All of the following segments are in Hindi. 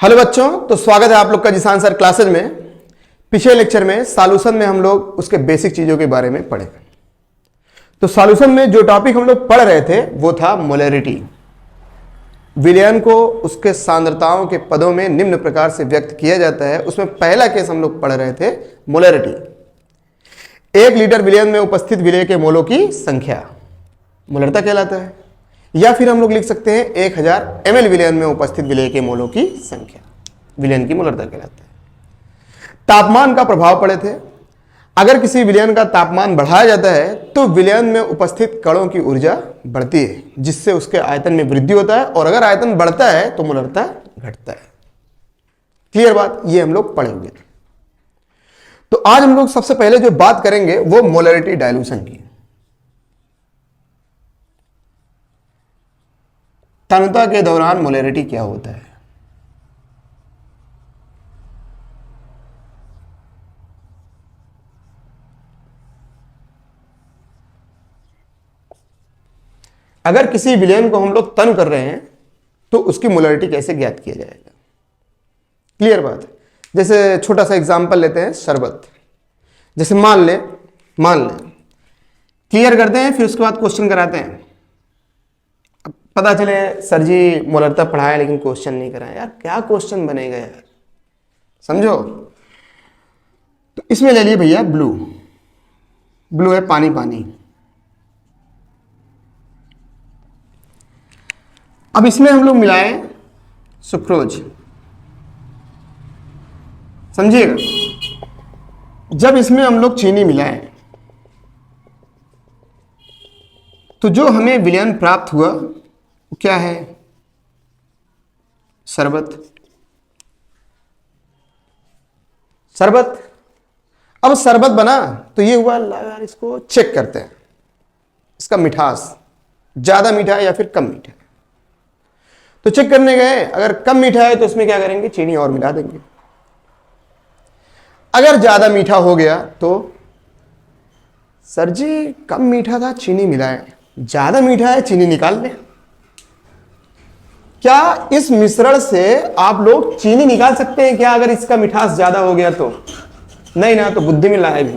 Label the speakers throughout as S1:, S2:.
S1: हेलो बच्चों, तो स्वागत है आप लोग का जिसान सर क्लासेज में। पिछले लेक्चर में सॉल्यूशन में हम लोग उसके बेसिक चीजों के बारे में पढ़े। तो सॉल्यूशन में जो टॉपिक हम लोग पढ़ रहे थे वो था मोलैरिटी। विलयन को उसके सांद्रताओं के पदों में निम्न प्रकार से व्यक्त किया जाता है। उसमें पहला केस हम लोग पढ़ रहे थे मोलैरिटी। 1 लीटर विलयन में उपस्थित विलय के मोलों की संख्या मोलरता कहलाता है, या फिर हम लोग लिख सकते हैं 1000 ml विलयन में उपस्थित विलय के मोलों की संख्या विलयन की मोलरता कहलाता है। तापमान का प्रभाव पड़े थे। अगर किसी विलयन का तापमान बढ़ाया जाता है तो विलयन में उपस्थित कणों की ऊर्जा बढ़ती है, जिससे उसके आयतन में वृद्धि होता है, और अगर आयतन बढ़ता है तो मोलरता घटता है। क्लियर बात, ये हम लोग पढ़े हुए थे। तो आज हम लोग सबसे पहले जो बात करेंगे वो मोलैरिटी डायल्यूशन की। तन्यता के दौरान मोलैरिटी क्या होता है? अगर किसी विलयन को हम लोग तन कर रहे हैं तो उसकी मोलैरिटी कैसे ज्ञात किया जाएगा? क्लियर बात है। जैसे छोटा सा एग्जांपल लेते हैं, शरबत। जैसे मान लें क्लियर करते हैं, फिर उसके बाद क्वेश्चन कराते हैं। पता चले सर जी मोलरता पढ़ाया लेकिन क्वेश्चन नहीं कराया। यार क्या क्वेश्चन बनेगा यार, समझो। तो इसमें ले लिए भैया ब्लू है पानी पानी। अब इसमें हम लोग मिलाएं सुक्रोज, समझिएगा। जब इसमें हम लोग चीनी मिलाएं तो जो हमें विलयन प्राप्त हुआ क्या है? शरबत। अब शरबत बना तो ये हुआ, यार इसको चेक करते हैं, इसका मिठास ज्यादा मीठा है या फिर कम मीठा है। तो चेक करने गए, अगर कम मीठा है तो इसमें क्या करेंगे, चीनी और मिला देंगे। अगर ज्यादा मीठा हो गया तो सर जी कम मीठा था चीनी मिलाएं, ज्यादा मीठा है चीनी निकाल लें। क्या इस मिश्रण से आप लोग चीनी निकाल सकते हैं क्या? अगर इसका मिठास ज्यादा हो गया तो नहीं ना, तो बुद्धि में लाए भी।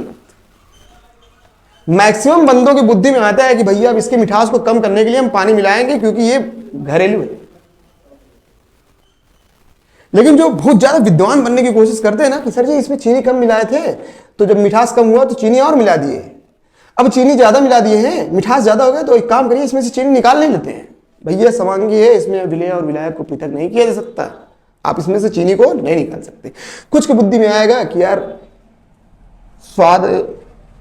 S1: मैक्सिमम बंदों की बुद्धि में आता है कि भैया अब इसके मिठास को कम करने के लिए हम पानी मिलाएंगे क्योंकि ये घरेलू है। लेकिन जो बहुत ज्यादा विद्वान बनने की कोशिश करते हैं ना कि सर जी इसमें चीनी कम मिलाए थे, तो जब मिठास कम हुआ तो चीनी और मिला दिए। अब चीनी ज्यादा मिला दिए हैं, मिठास ज्यादा हो गया, तो एक काम करिए इसमें से चीनी निकाल नहीं लेते हैं। भैया समांगी है, इसमें विलय और विलायक को पृथक नहीं किया जा सकता, आप इसमें से चीनी को नहीं निकाल सकते। कुछ की बुद्धि में आएगा कि यार स्वाद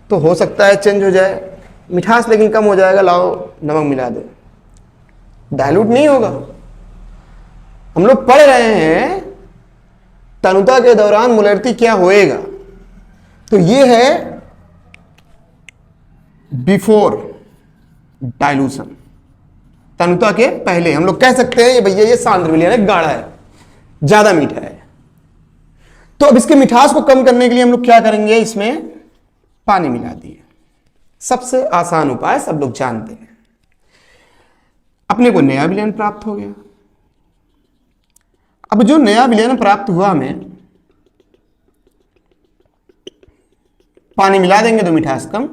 S1: तो हो सकता है चेंज हो जाए, मिठास लेकिन कम हो जाएगा, लाओ नमक मिला दो, डायलूट नहीं होगा। हम लोग पढ़ रहे हैं तनुता के दौरान मोलैरिटी क्या होएगा, तो ये है बिफोर डायलूशन। तनुता के पहले हम लोग कह सकते हैं ये भैया ये सांद्र विलयन है, गाढ़ा है, ज्यादा मीठा है। तो अब इसके मिठास को कम करने के लिए हम लोग क्या करेंगे, इसमें पानी मिला दिए। सबसे आसान उपाय सब लोग जानते हैं। अपने को नया विलयन प्राप्त हो गया। अब जो नया विलयन प्राप्त हुआ हमें, पानी मिला देंगे तो मिठास कम।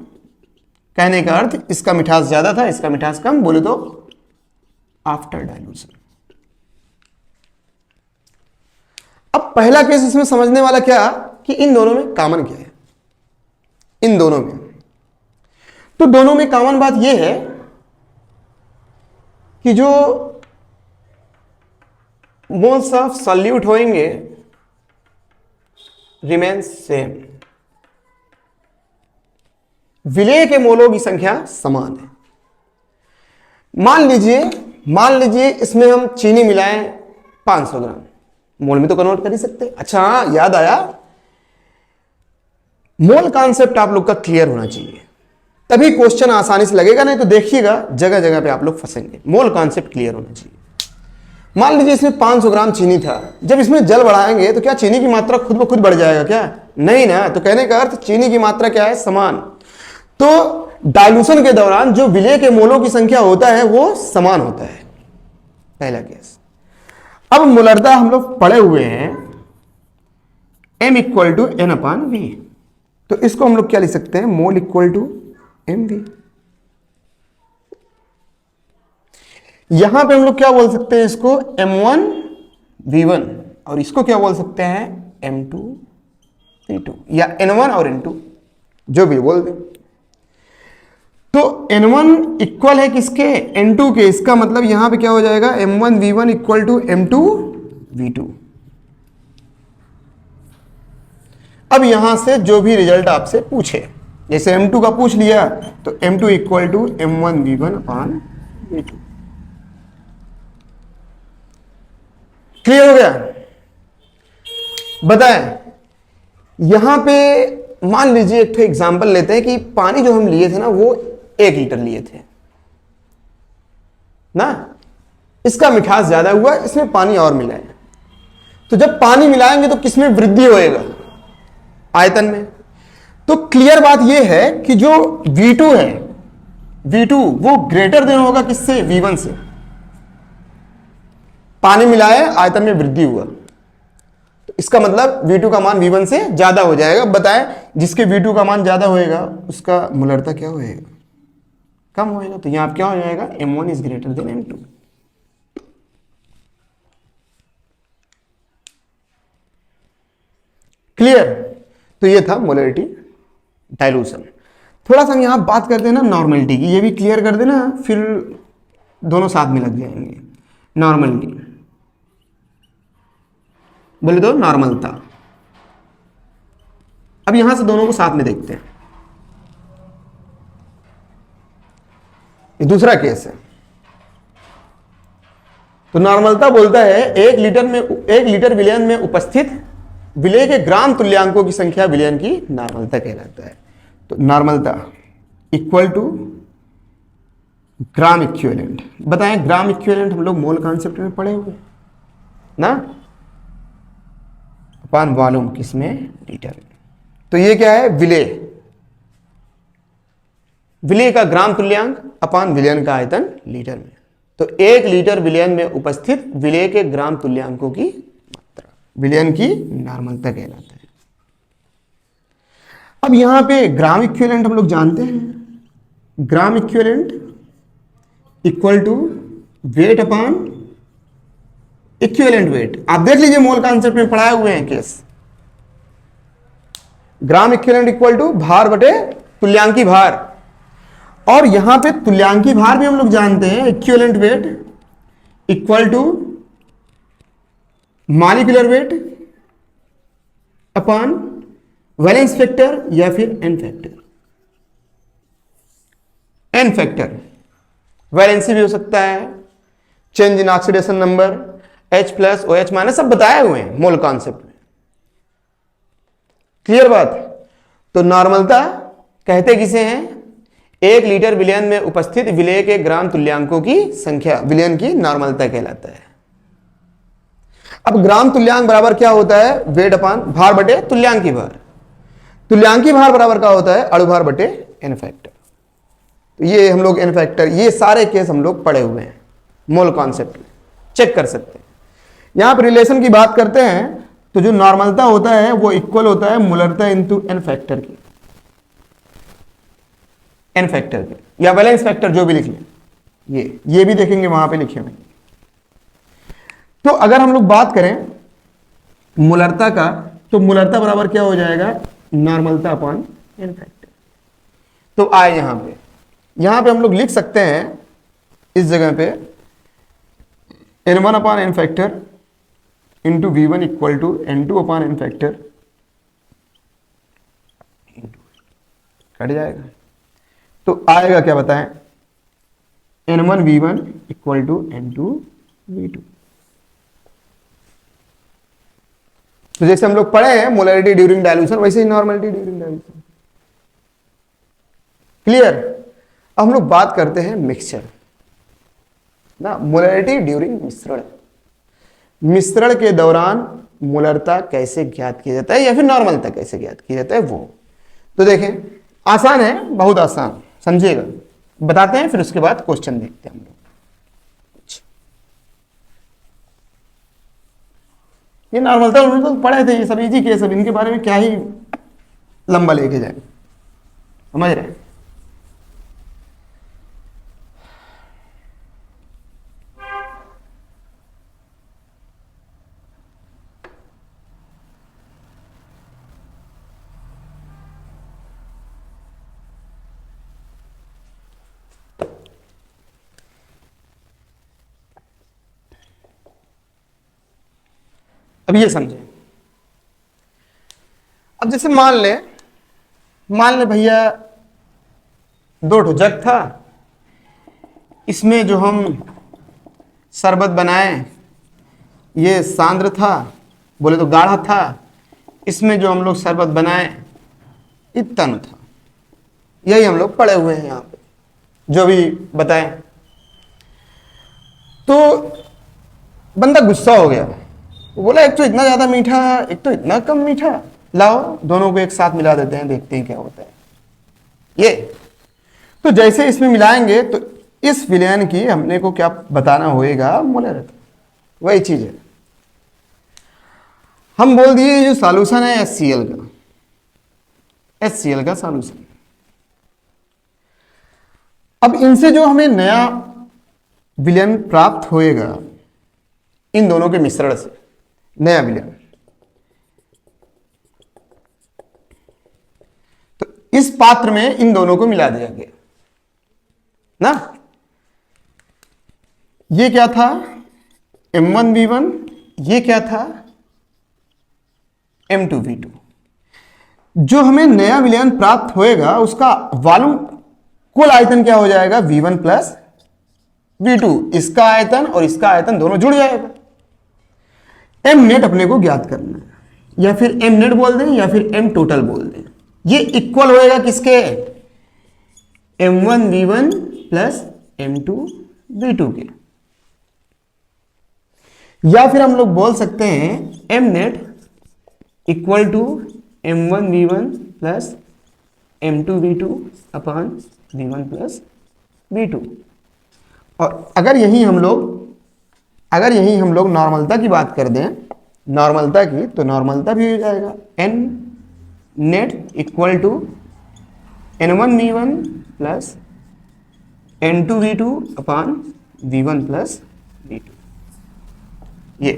S1: कहने का अर्थ इसका मिठास ज्यादा था, इसका मिठास कम, बोले तो आफ्टर डायल्यूशन। अब पहला केस इसमें समझने वाला क्या कि इन दोनों में कॉमन क्या है। इन दोनों में तो दोनों में कॉमन बात यह है कि जो मोल्स ऑफ सॉल्यूट होंगे रिमेन्स सेम, विलय के मोलों की संख्या समान है। मान लीजिए इसमें हम चीनी मिलाएं 500 ग्राम, मोल में तो कन्वर्ट कर ही सकते। अच्छा हाँ, याद आया, मोल कॉन्सेप्ट आप लोग का क्लियर होना चाहिए, तभी क्वेश्चन आसानी से लगेगा, नहीं तो देखिएगा जगह जगह पे आप लोग फंसेंगे। मोल कॉन्सेप्ट क्लियर होना चाहिए। मान लीजिए इसमें 500 ग्राम चीनी था, जब इसमें जल बढ़ाएंगे तो क्या चीनी की मात्रा खुद ब खुद बढ़ जाएगा क्या? नहीं ना। तो कहने का अर्थ चीनी की मात्रा क्या है, समान। तो डायलूशन के दौरान जो विलय के मोलों की संख्या होता है वो समान होता है, पहला केस। अब मोलरता हम लोग पढ़े हुए हैं m equal to N upon V, तो इसको हम लोग क्या लिख सकते हैं, mole equal to M V. यहां पे हम लोग क्या बोल सकते हैं इसको, m1 v1, और इसको क्या बोल सकते हैं, m2 v2, या n1 और n2 जो भी बोल दें। तो n1 इक्वल है किसके, n2 के, इसका मतलब यहां पे क्या हो जाएगा, m1 v1 equal to m2 v2। अब यहां से जो भी रिजल्ट आपसे पूछे, जैसे m2 का पूछ लिया तो m2 equal to m1 v1 upon v2। Clear हो गया। बताएं, यहां पे मान लीजिए एक तो एग्जांपल लेते हैं कि पानी जो हम लिए थे ना वो 1 लीटर लिए थे ना, इसका मिठास ज्यादा हुआ, इसमें पानी और मिलाए, तो जब पानी मिलाएंगे तो किसमें वृद्धि होएगा, आयतन में। तो क्लियर बात यह है कि जो V2 है, V2 वो ग्रेटर देन होगा किससे, V1 से। पानी मिलाए, आयतन में वृद्धि हुआ, तो इसका मतलब V2 का मान V1 से ज्यादा हो जाएगा। बताएं, जिसके V2 का मान ज्यादा होएगा उसका मोलरता क्या होएगा, कम होएगा। तो यहां क्या हो जाएगा, m1 is greater than m2। Clear. तो ये था मोलरिटी डाइल्यूशन। थोड़ा सा हम यहां बात करते हैं ना नॉर्मलिटी की, ये भी क्लियर कर देना, फिर दोनों साथ में लग जाएंगे। नॉर्मलिटी बोले तो नॉर्मलता। अब यहां से दोनों को साथ में देखते हैं। ये दूसरा केस है। तो नॉर्मलता बोलता है 1 लीटर विलयन में उपस्थित विलय के ग्राम तुल्यांकों की संख्या विलयन की नॉर्मलता कहलाता है। तो नॉर्मलता इक्वल टू ग्राम इक्विवेलेंट। बताएं, ग्राम इक्विवेलेंट हम लोग मोल कॉन्सेप्ट में पढ़े हुए ना, अपान वॉल्यूम किसमें, लीटर। तो ये क्या है, विलय, विलय का ग्राम तुल्यांक अपान विलयन का आयतन लीटर में। तो 1 लीटर विलयन में उपस्थित विलय के ग्राम तुल्यांकों की मात्रा विलयन की नॉर्मलता कहलाता है। अब यहां पे ग्राम इक्विवेलेंट हम लोग जानते हैं, gram equivalent equal to weight upon equivalent weight. आप देख लीजिए मोल कॉन्सेप्ट में पढ़ाए हुए हैं case. Gram equivalent equal to भार बटे तुल्यांकी भार, और यहां पे तुल्यांकी भार भी हम लोग जानते हैं, equivalent weight equal to molecular weight upon valence factor या फिर N factor. N factor valency भी हो सकता है, change in oxidation number, H plus OH minus, सब बताए हुए हैं मोल कॉन्सेप्ट में। क्लियर बात। तो नॉर्मलता कहते किसे हैं, 1 लीटर विलयन में उपस्थित विलय के ग्राम तुल्यांकों की संख्या विलयन की नॉर्मलता कहलाता है। अब ग्राम तुल्यांक बराबर क्या होता है, वेट अपान भार बटे तुल्यांकी भार। तुल्यांकी भार बराबर क्या होता है, अणुभार बटे एन फैक्टर। तो ये हम लोग एन फैक्टर, ये सारे केस हम लोग पढ़े हुए हैं मोल कॉन्सेप्ट में, चेक कर सकते हैं। यहां पर रिलेशन की बात करते हैं तो जो नॉर्मलता होता है वो इक्वल होता है मोलरता इंटू एन फैक्टर की, एन फैक्टर के या वैलेंस फैक्टर जो भी लिख लें, ये भी देखेंगे वहां पे लिखे हुए। तो अगर हम लोग बात करें मोलरता का, तो मोलरता बराबर क्या हो जाएगा, नॉर्मलता अपॉन एन फैक्टर। तो आए यहां पे हम लोग लिख सकते हैं इस जगह पे n1 upon N factor into V1 equal to n2 upon N factor, cut जाएगा। तो आएगा क्या बताएं, n1 V1 equal to n2 V2। तो जैसे हम लोग पढ़े हैं मोलरिटी ड्यूरिंग डाइल्यूशन, वैसे ही नॉर्मलिटी ड्यूरिंग डाइल्यूशन। क्लियर। अब हम लोग बात करते हैं मिक्सचर ना, मोलरिटी ड्यूरिंग मिश्रण। मिश्रण के दौरान मोलरता कैसे ज्ञात किया जाता है या फिर नॉर्मलता कैसे ज्ञात किया जाता है वो। तो देखें, आसान है, बहुत आसान, समझिएगा, बताते हैं, फिर उसके बाद क्वेश्चन देखते हैं हम लोग। ये नॉर्मल था, उन्होंने तो पढ़े थे, ये सब इजी केस, अब इनके बारे में क्या ही लंबा लेके जाए, समझ रहे हैं। अब ये समझे, अब जैसे मान ले भैया 2 ठो जग था, इसमें जो हम शरबत बनाए ये सांद्र था, बोले तो गाढ़ा था, इसमें जो हम लोग शरबत बनाए ये तन था। यही हम लोग पढ़े हुए हैं यहाँ पे, जो भी बताएं। तो बंदा गुस्सा हो गया, वो बोला एक तो इतना ज्यादा मीठा, एक तो इतना कम मीठा, लाओ दोनों को एक साथ मिला देते हैं, देखते हैं क्या होता है। ये तो जैसे इसमें मिलाएंगे तो इस विलयन की हमने को क्या बताना होएगा, मोलरिटी। वही चीज है, हम बोल दिए जो सॉल्यूशन है HCl का, HCl का सॉल्यूशन। अब इनसे जो हमें नया विलयन प्राप्त होएगा, इन दोनों के मिश्रण से नया विलयन, तो इस पात्र में इन दोनों को मिला दिया गया ना। ये क्या था M1V1, ये क्या था M2V2। जो हमें नया विलयन प्राप्त होएगा उसका वॉल्यूम कुल आयतन क्या हो जाएगा, V1 प्लस V2। इसका आयतन और इसका आयतन दोनों जुड़ जाएगा। M नेट अपने को ज्ञात करना है, या फिर M नेट बोल दें या फिर M टोटल बोल दें। ये इक्वल होएगा किसके, M1V1 प्लस M2V2 के। या फिर हम लोग बोल सकते हैं M net equal to M1V1 plus M2V2 upon V1 plus V2। और अगर यही हम लोग नॉर्मलता की बात कर दें, नॉर्मलता की, तो नॉर्मलता भी हो जाएगा N net equal to N1V1 plus N2V2 upon V1 plus V2। ये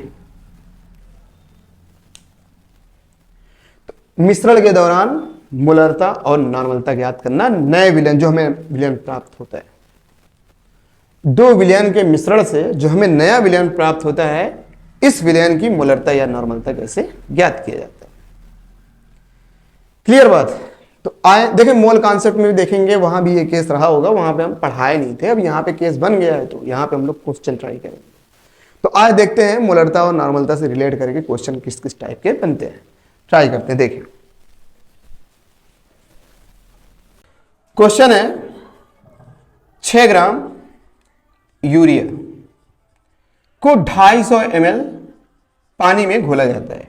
S1: तो मिश्रण के दौरान मोलरता और नॉर्मलता ज्ञात करना, नए विलयन जो हमें विलयन प्राप्त होता है, दो विलयन के मिश्रण से जो हमें नया विलयन प्राप्त होता है, इस विलयन की मोलरता या नॉर्मलता कैसे ज्ञात किया जाता है। क्लियर बात। तो आए देखें, मोल कॉन्सेप्ट में भी देखेंगे, वहां भी ये केस रहा होगा, वहां पे हम पढ़ाए नहीं थे, अब यहाँ पे केस बन गया है, तो यहाँ पे हम लोग क्वेश्चन ट्राई करेंगे। तो आज देखते हैं मोलरता और नॉर्मलता से रिलेट करके क्वेश्चन किस किस टाइप के बनते हैं, ट्राई करते हैं। देखिए क्वेश्चन है 6 ग्राम यूरिया को 250 ml पानी में घोला जाता है,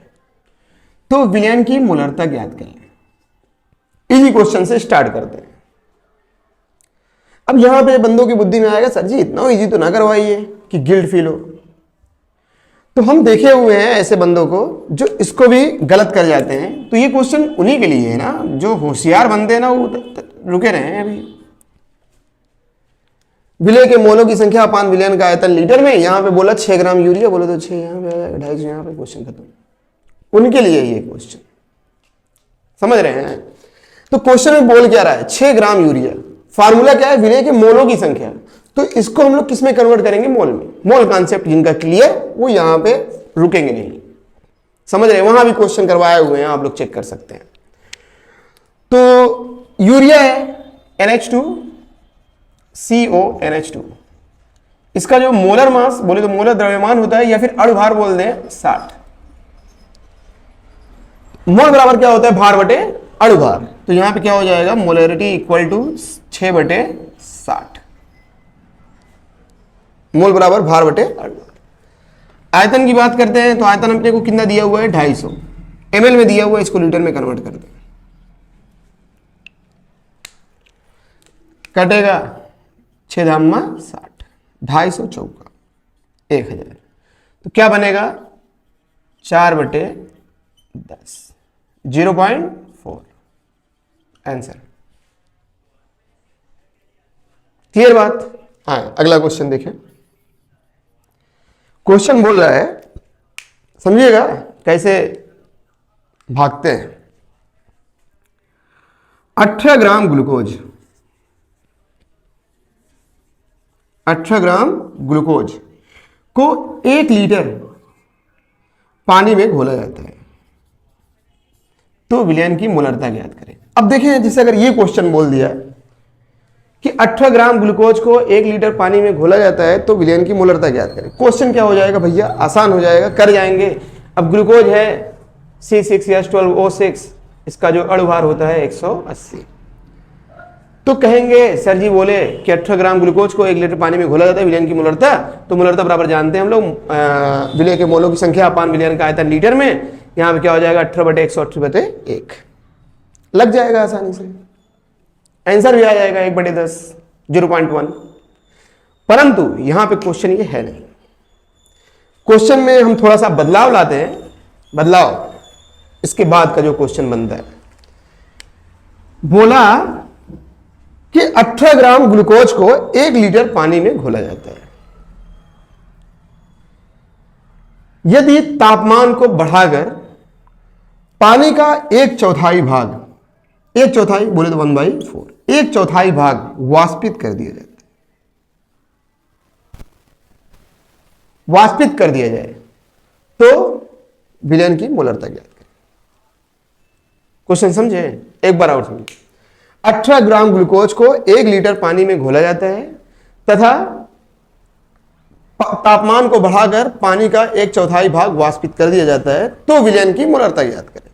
S1: तो विलयन की मोलरता ज्ञात करें। इसी क्वेश्चन से स्टार्ट करते हैं। अब यहां पे बंदों की बुद्धि में आएगा, सर जी इतना इजी तो ना करवाइए कि गिल्ट फील हो। तो हम देखे हुए हैं ऐसे बंदों को जो इसको भी गलत कर जाते हैं। तो ये क्वेश्चन उन्हीं के लिए है ना, जो होशियार बंदे हैं ना, वो रुके रहे हैं अभी। विलय के मोलों की संख्या अपान विलयन का आयतन लीटर में, यहां पे बोला 6 ग्राम यूरिया, बोले तो 6 यहां पे आया, 250 यहां पे, क्वेश्चन खत्म। उनके लिए ये क्वेश्चन, समझ रहे हैं। तो क्वेश्चन में बोल क्या रहा है, 6 ग्राम यूरिया, फार्मूला क्या है, विलय के मोलों की संख्या। तो इसको हम लोग किस में कन्वर्ट करेंगे, मोल में। मोल कॉन्सेप्ट जिनका क्लियर, वो यहां पे रुकेंगे नहीं, समझ रहे हैं। वहां भी क्वेश्चन करवाए हुए हैं, आप लोग चेक कर सकते हैं। तो यूरिया है NH2 CO NH2, इसका जो मोलर मास बोले तो मोलर द्रव्यमान होता है, या फिर अणुभार बोल दें 60। मोल बराबर क्या होता है, भार बटे अणुभार। तो यहां पे क्या हो जाएगा, मोलरिटी इक्वल टू 6 बटे 60। मोल बराबर भार बटे अणुभार। आयतन की बात करते हैं, तो आयतन अपने को कितना दिया हुआ है, 250 ml में दिया हुआ है, इसको लीटर में कन्वर्ट करते हैं। कटेगा 6 धामा 60, 250 चौका 1000, तो क्या बनेगा 4/10, 0.4 आंसर। क्लियर बात? हाँ, अगला क्वेश्चन देखें। क्वेश्चन बोल रहा है, समझिएगा कैसे भागते हैं। 18 ग्राम ग्लूकोज, 18 ग्राम ग्लूकोज को 1 लीटर पानी में घोला जाता है, तो विलयन की मोलरता ज्ञात करें। अब देखें, जैसे अगर ये क्वेश्चन बोल दिया कि 18 ग्राम ग्लूकोज को 1 लीटर पानी में घोला जाता है तो विलयन की मोलरता ज्ञात करें। क्वेश्चन क्या हो जाएगा भैया, आसान हो जाएगा, कर जाएंगे। अब ग्लूकोज है C6H12O6, इसका जो अणुभार होता है 180। तो कहेंगे सर जी बोले कि 18 ग्राम ग्लूकोज को 1 लीटर पानी में घोला जाता है, विलयन की मोलरता, तो मोलरता बराबर जानते हैं हम लोग, विलय के मोलों की संख्या अपान विलयन का आयतन लीटर में। यहां पे क्या हो जाएगा, 18/180/1 लग जाएगा आसानी से, आंसर भी आ जाएगा 1/10, 0.1। परंतु यहां पे क्वेश्चन ये है नहीं। क्वेश्चन में हम थोड़ा सा बदलाव लाते हैं। बदलाव इसके बाद का जो क्वेश्चन बनता है, बोला कि 18 ग्राम ग्लूकोज को 1 लीटर पानी में घोला जाता है, यदि तापमान को बढ़ाकर पानी का 1/4 भाग, 1/4 बोले तो 1/4, 1/4 भाग वाष्पित कर दिया जाता है, वाष्पित कर दिया जाए तो विलयन की मोलरता ज्ञात करें। क्वेश्चन समझे? एक बार और समझे। 18 ग्राम ग्लूकोज को 1 लीटर पानी में घोला जाता है तथा तापमान को बढ़ाकर पानी का 1/4 भाग वाष्पित कर दिया जाता है, तो विलयन की मोलरता ज्ञात करें।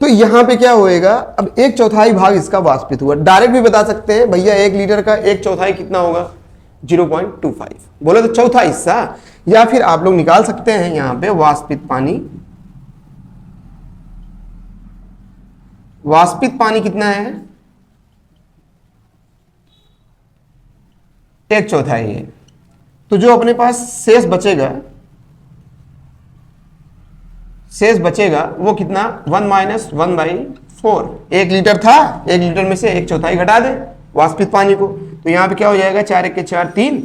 S1: तो यहां पे क्या होएगा, अब 1/4 भाग इसका वाष्पित हुआ। डायरेक्ट भी बता सकते हैं भैया 1 लीटर का 1/4 कितना होगा, 0.25 बोले तो चौथा हिस्सा, या फिर आप लोग निकाल सकते हैं यहां पे वाष्पित पानी, वाष्पित पानी कितना है, 1/4 है। तो जो अपने पास शेष बचेगा, शेष बचेगा वो कितना, 1 - 1/4। 1 लीटर था, 1 लीटर में से 1/4 घटा दे वाष्पित पानी को, तो यहां पे क्या हो जाएगा, 4 × 1 = 4,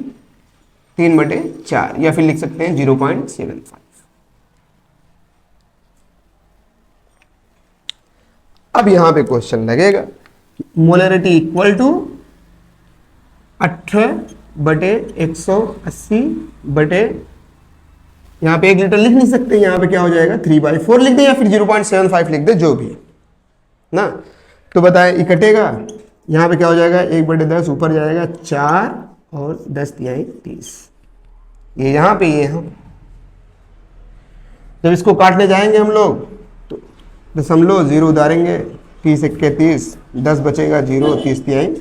S1: 3/4, या फिर लिख सकते हैं 0.75। अब यहां पे क्वेश्चन लगेगा, मोलरिटी इक्वल टू 18/180 यहां पे 1 लीटर लिख नहीं सकते, यहां पे क्या हो जाएगा 3/4 लिख दे, या फिर 0.75 लिख दे, जो भी ना। तो बताएं, ये कटेगा, यहां पे क्या हो जाएगा, 1/10 ऊपर जाएगा 4 और 10 × 30, ये यहां पे ये हम जब इसको काटने जाएंगे हम लोग तो दशमलव 0 उतारेंगे, 30 × 1 = 30, 10 बचेगा 0, 30 × 3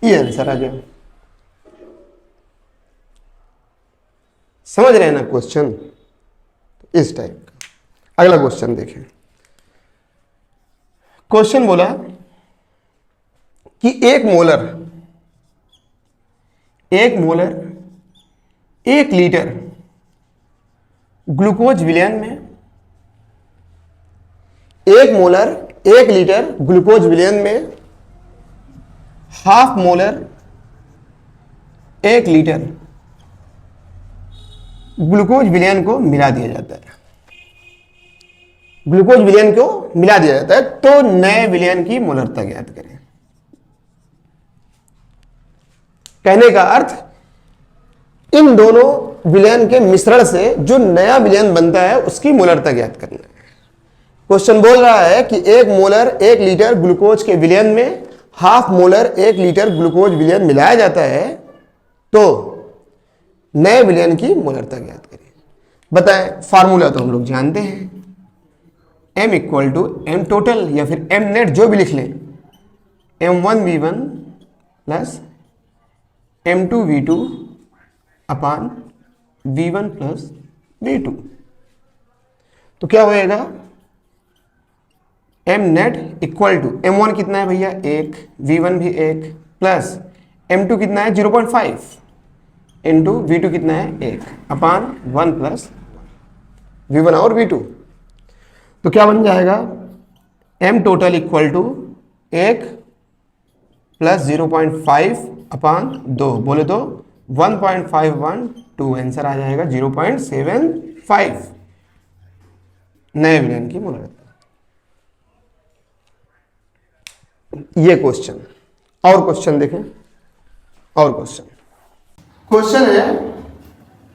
S1: ये आंसर आ गया। समझ रहे हैं ना क्वेश्चन, इस टाइप का। अगला क्वेश्चन देखें। क्वेश्चन बोला कि 1 मोलर 1 लीटर ग्लूकोज विलयन में, 1 मोलर 1 लीटर ग्लूकोज विलयन में ½ मोलर 1 लीटर ग्लूकोज विलयन को मिला दिया जाता है, ग्लूकोज विलयन को मिला दिया जाता है, तो नए विलयन की मोलरता ज्ञात करें। कहने का अर्थ, इन दोनों विलयन के मिश्रण से जो नया विलयन बनता है उसकी मोलरता ज्ञात करना है। क्वेश्चन बोल रहा है कि 1 मोलर 1 लीटर ग्लूकोज के विलयन में ½ मोलर 1 लीटर ग्लूकोज विलयन मिलाया जाता है, तो नए विलयन की मोलरता ज्ञात करें। बताएं, फार्मूला तो हम लोग जानते हैं, M = M टोटल या फिर M नेट, जो भी लिख लें, M1V1 + M2V2 अपान V1 + V2। तो क्या होएगा, M नेट = M1 कितना है भैया 1, V1 भी 1, प्लस M2 कितना है 0.5, इंटू V2 कितना है 1 अपान 1 प्लस V1 और V2। तो क्या बन जाएगा M total equal to 1 plus 0.5 upon 2, बोले तो 1.512, आंसर आ जाएगा 0.75 नए विलयन की मोलरता। ये क्वेश्चन, और क्वेश्चन देखें, और क्वेश्चन है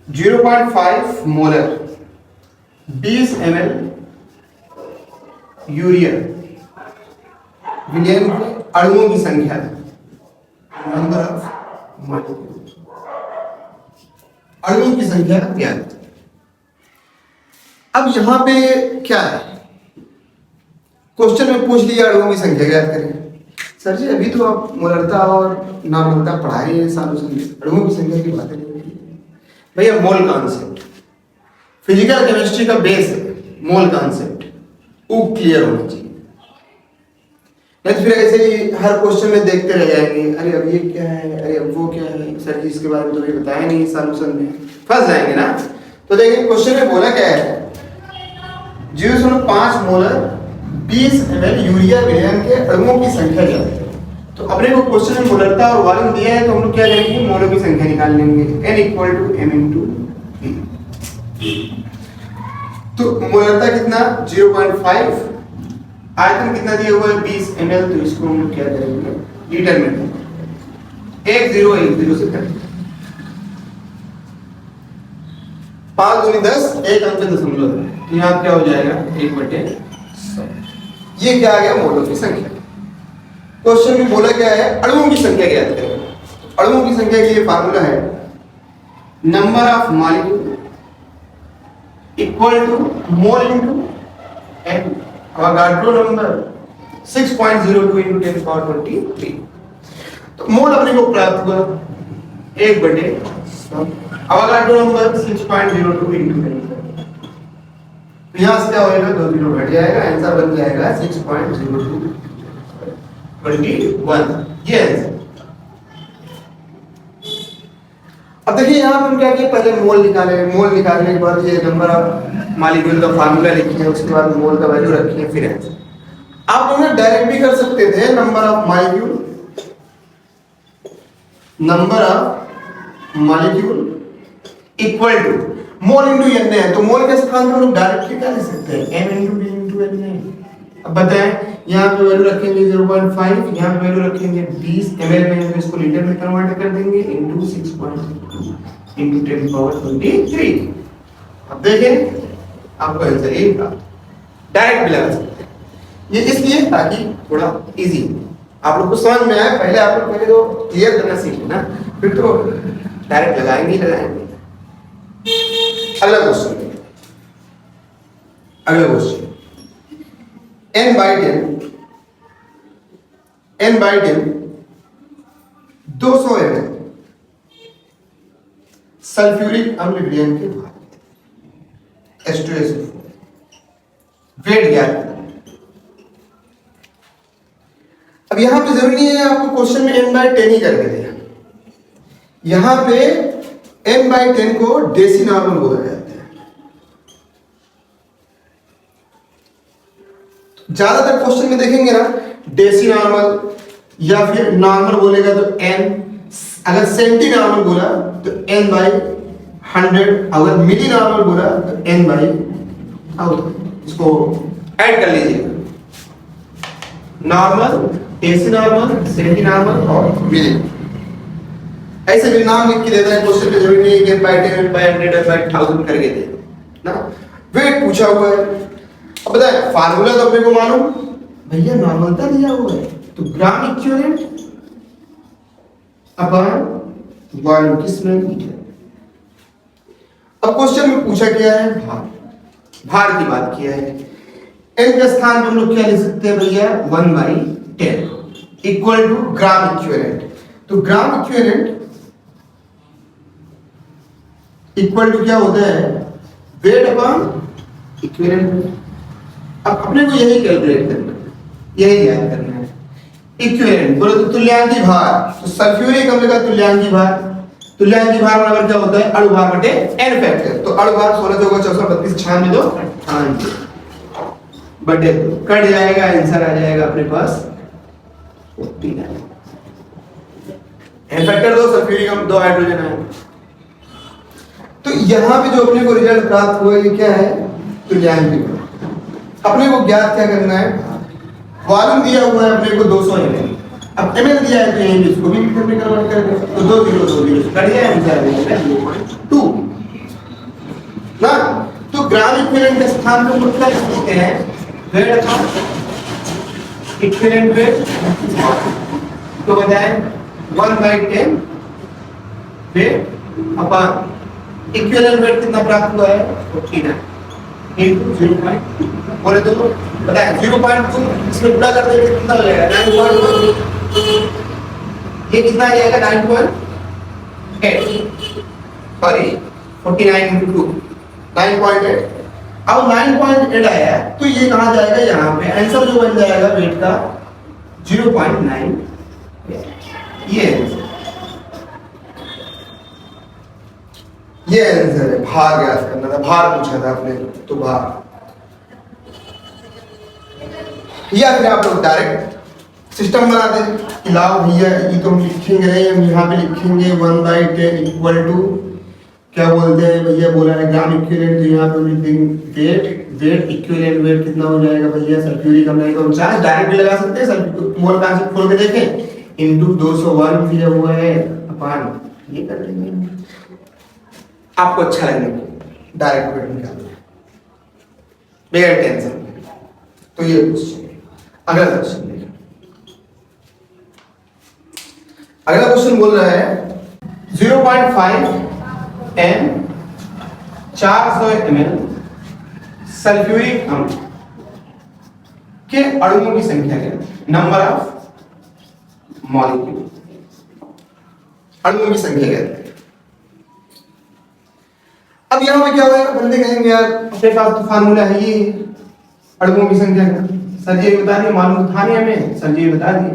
S1: 0.5 मोलर 20 ml यूरिया विलयन के अणुओं की संख्या, नंबर ऑफ मॉलिक्यूल, अणुओं की संख्या ज्ञात। अब यहां पे क्या है, क्वेश्चन में पूछ लिया अणुओं की संख्या ज्ञात करें। सर जी अभी तो आप मोलरता और नॉर्मलता पढ़ाए हैं सालों से, अणुओं की संख्या की बातें नहीं होती भैया। मोल कॉन्सेप्ट फिजिकल केमिस्ट्री का बेस है, मोल कॉन्सेप्ट वो क्लियर होना चाहिए। नहीं तो फिर ऐसे ही हर क्वेश्चन में देखते रह जाएंगे, अरे अब ये क्या है, अरे अब वो क्या है, सर जी इसके बारे में तो अभी बताया नहीं सॉल्यूशन में, फंस जाएंगे ना। तो देखिए क्वेश्चन में बोला क्या है 0.5 मोलर 20 ml यूरिया विलयन के अणुओं की संख्या क्या है। तो अपने को क्वेश्चन में मोलरता और वॉल्यूम दिया है, तो हम लोग क्या करेंगे मोलों की संख्या निकाल लेंगे, n equal to m into v। तो मोलरता कितना 0.5, आयतन कितना दिया हुआ है 20 ml, तो इसको हम क्या करेंगे लीटर में 1010 से करेंगे 5 दूनी 10, एक अंक पे दशमलव है, तो यहाँ क्या हो जाएगा 1/100। ये क्या आ गया मोलों की संख्या। क्वेश्चन में बोला क्या है अणुओं की संख्या ज्ञात करें। अणुओं की संख्या के लिए फार्मूला है number of molecule equal to mole into n, Avogadro number 6.02 into 10⁻23। तो मोल अपने को प्राप्त हुआ 1/100, अवोगाड्रो नंबर 6.02 into 10। यहां से क्या होएगा 2 0 घट जाएगा, आंसर बन जाएगा 6.0221। ये आंसर। अब देखिए यहां पर हम क्या किए, पहले मोल निकाले, मोल निकालने के बाद ये नंबर ऑफ मॉलिक्यूल का फार्मूला लिखिए, उसके बाद मोल का वैल्यू रखिए, फिर आंसर। आप लोग डायरेक्ट भी कर सकते थे, number of molecule equal to mole into N है, तो मोल के स्थान पर हम लोग डायरेक्टली क्या लिख सकते हैं m into b into n है। अब बताएं यहाँ पे वैल्यू रखेंगे 0.5, यहाँ पे वैल्यू रखेंगे 20 ml में, तो इसको लीटर में कन्वर्ट कर देंगे इंटू 6.2 इंटू 10⁻23। अब देखें आपको आंसर ये डायरेक्ट भी लगा सकते हैं, ये इसलिए ताकि थोड़ा इजी आप लोग को समझ में आए। पहले आप लोग पहले तो क्लियर करना सीख लेना, फिर तो डायरेक्ट लगाएंगे। अगला क्वेश्चन n/10 200 ml सल्फ्यूरिक अम्ल विलयन के भार H2SO4 वेट ज्ञात करें। अब यहां पे जरूरी नहीं है आपको क्वेश्चन में n/10 ही करके दिया, यहां पे n/10 को डेसी नॉर्मल बोला जाता है। ज्यादातर क्वेश्चन में देखेंगे ना डेसी नॉर्मल या फिर नॉर्मल बोलेगा तो n, अगर सेंटी नॉर्मल बोला तो n/100, अगर मिली नॉर्मल बोला तो n/1000। इसको ऐड कर लीजिएगा, normal, deci normal, centi normal और मिली। ऐसे भी नाम लिख के देता है क्वेश्चन पे, जरूरी नहीं है कि n/10 n/100 n/1000 करके दे ना, वेट पूछा हुआ है। अब बताएं फार्मूला तो अपने को मालूम भैया, नॉर्मलता दिया हुआ है तो ग्राम इक्विवेलेंट अपॉन वॉल्यूम किसमें मीटर। अब क्वेश्चन में पूछा गया है भार की बात किया है। n के स्थान पर हम लोग क्या लिख सकते हैं भैया 1/10 इक्वल टू ग्राम इक्विवेलेंट। तो ग्राम इक्विवेलेंट इक्वल टू क्या होता है वेट अपॉन इक्विवेलेंट। अब अपने को यही कैलकुलेट करना है, यही याद करना है। इक्विवेलेंट बोले तो तुल्यांकी भार, तो सल्फ्यूरिक अम्ल का तुल्यांकी भार तुल्यांकी भार बराबर क्या होता है, अणु भार बटे n फैक्टर। तो अणु भार 16 चौका 64 32 96 दो 98 बटे 2 कट जाएगा, आंसर आ जाएगा अपने पास 49। n फैक्टर दो सल्फ्यूरिक अम्ल, दो हाइड्रोजन है। तो यहां पे जो अपने को रिजल्ट प्राप्त हुआ ये क्या है, तुल्यांकी भार। अपने को ज्ञात क्या करना है, वॉल्यूम दिया हुआ है अपने को 200 ml, अब ml दिया है तो यहीं भी इसको भी लीटर में कन्वर्ट कर दो, तो 2 0 2 0 कट गया, आंसर आ जाएगा 0.2 ना। तो ग्राम इक्विवेलेंट के स्थान पे हम क्या लिखते हैं, वेट अपॉन इक्विवेलेंट वेट, तो बताएं 1/10 वेट अपॉन इक्विवेलेंट वेट कितना प्राप्त हुआ है 49 into 0.2 बोले तो बताएं 0.2 इसमें गुणा कर देंगे कितना हो जाएगा 9.1, ये कितना आ जाएगा 9.8 सॉरी 49 into 2 9.8। अब 9.8 आया तो ये कहाँ जाएगा, यहाँ पे आंसर जो बन जाएगा वेट का 0.9, ये आंसर है। भार ज्ञात करना था, भार पूछा था आपने, तो भार, या फिर आप लोग डायरेक्ट सिस्टम बना दें, लाओ भैया ये तो हम लिखेंगे नहीं, हम यहाँ पे लिखेंगे 1/10 इक्वल टू क्या बोलते हैं भैया, बोला है ग्राम इक्विवेलेंट, तो यहाँ पे हम लिख देंगे वेट इक्विवेलेंट वेट कितना हो जाएगा भैया, सल्फ्यूरिक अम्ल को 49 डायरेक्ट भी लगा सकते हैं, मोल का आंसर खोल के देखें, इनटू 201 दिया हुआ है अपान ये कर लेंगे, आपको अच्छा लगने को डायरेक्ट वेट निकालना है बगैर टेंशन। तो ये क्वेश्चन, अगला क्वेश्चन देखिए, अगला क्वेश्चन बोल रहा है 0.5 n 400 ml सल्फ्यूरिक अम्ल के अणुओं की संख्या क्या है, नंबर ऑफ मॉलिक्यूल, अणुओं की संख्या क्या है। अब यहां पे क्या होगा, बंदे कहेंगे यार अपने पास तो फार्मूला है ये अणुओं की संख्या का, सर जी बता दिए, मालूम था नहीं हमें, सर जी बता दिए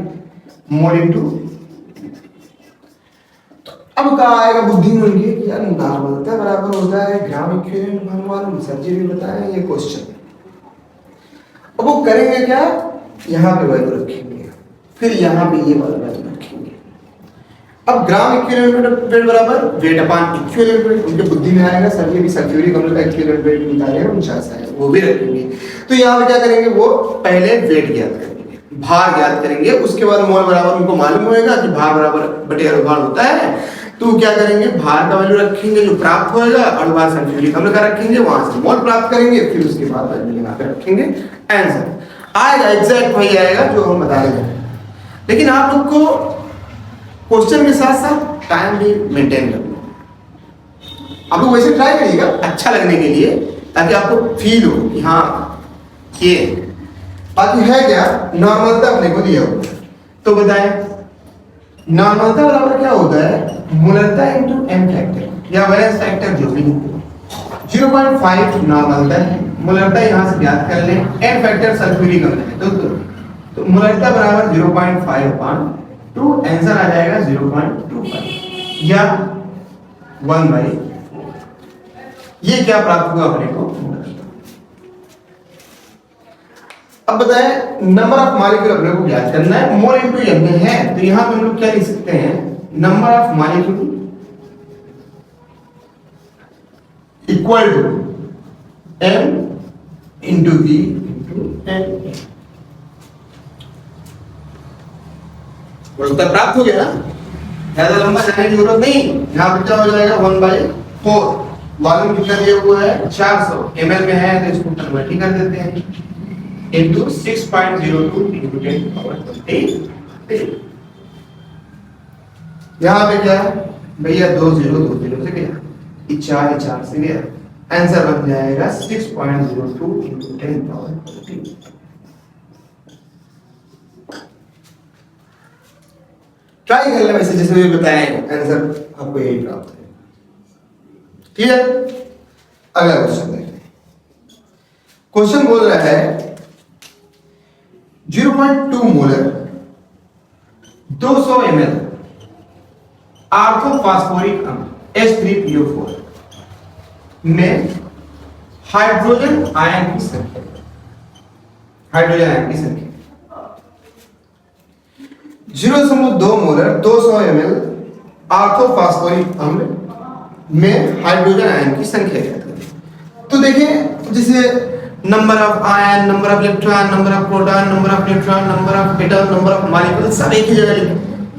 S1: मोल इनटू। अब कहा आएगा बुद्धि में उनकी कि यार नॉर्मलता बराबर होता है ग्राम इक्विवेलेंट, मालूम सर जी भी बताए ये क्वेश्चन। अब वो करेंगे क्या, यहाँ पे वैल्यू रखेंगे, फिर यहाँ पे ये वाला वैल्यू रखेंगे। अब ग्राम इक्विवेलेंट वेट बराबर वेट अपान इक्विवेलेंट वेट, उनके बुद्धि में आएगा सर ये भी सल्फ्यूरिक अम्ल का इक्विवेलेंट वेट निकालेगा 49 आएगा, वो भी रखेंगे। तो यहाँ पे क्या करेंगे, वो पहले वेट ज्ञात करेंगे, भार ज्ञात करेंगे, उसके बाद मोल बराबर उनको मालूम होगा कि भार बराबर बटे अणुभार होता है, तो क्या करेंगे भार का वैल्यू रखेंगे जो प्राप्त होगा, अणुभार सल्फ्यूरिक अम्ल का रखेंगे, वहां से मोल प्राप्त करेंगे, फिर उसके बाद वैल्यू यहाँ पे रखेंगे, आंसर आएगा एग्जैक्ट वही आएगा जो हम बता रहे हैं। लेकिन आप लोग को क्वेश्चन के साथ साथ टाइम भी मेंटेन करना, आप लोग वैसे ट्राई करिएगा अच्छा लगने के लिए, ताकि आपको फील हो कि हाँ ये बाकी है क्या, नॉर्मलता अपने को दिया हुआ, तो बताएं नॉर्मलता बराबर क्या होता है, मोलरता इनटू m फैक्टर या वैलेंस फैक्टर जो भी 0.5 नॉर्मलता है, मोलरता यहां से ज्ञात कर लें, m फैक्टर सल्फ्यूरिक अम्ल है, तो मोलरता बराबर 0.5/2, आंसर आ जाएगा 0.25 या 1/4। ये क्या प्राप्त हुआ अपने को। अब बताएं नंबर ऑफ मॉलिक्यूल अपने को ज्ञात करना है, मोल इनटू एम में है, तो यहां पे हम लोग क्या लिख सकते हैं, number of molecule equal to m into v into n। उत्तर प्राप्त हो गया ना, ज्यादा लंबा जाने की जरूरत नहीं, यहाँ पे क्या हो जाएगा 1/4, वॉल्यूम कितना दिया हुआ है 400 ml में है, तो इसको कन्वर्ट कर देते हैं into 6.02 into 10⁻23। यहाँ पे क्या है भैया 2 0 2 0 से गया, 4 से गया, आंसर बन जाएगा 6.02 into 10⁻23। ट्राई कर ले वैसे जैसे भी बताए, आंसर आपको यही प्राप्त है। ठीक है, अगला क्वेश्चन देखते हैं। क्वेश्चन बोल रहा है 0.2 मोलर 200 ml आर्थोफॉस्फोरिक अम्ल H3PO4 में हाइड्रोजन आयन की संख्या, हाइड्रोजन आयन की संख्या 0.2 मोलर 200 ml आर्थोफॉस्फोरिक अम्ल में हाइड्रोजन आयन की संख्या ज्ञात करें। तो देखिए जैसे number of ion, number of electron, number of proton, number of neutron, number of atom, number of molecule सब एक ही जगह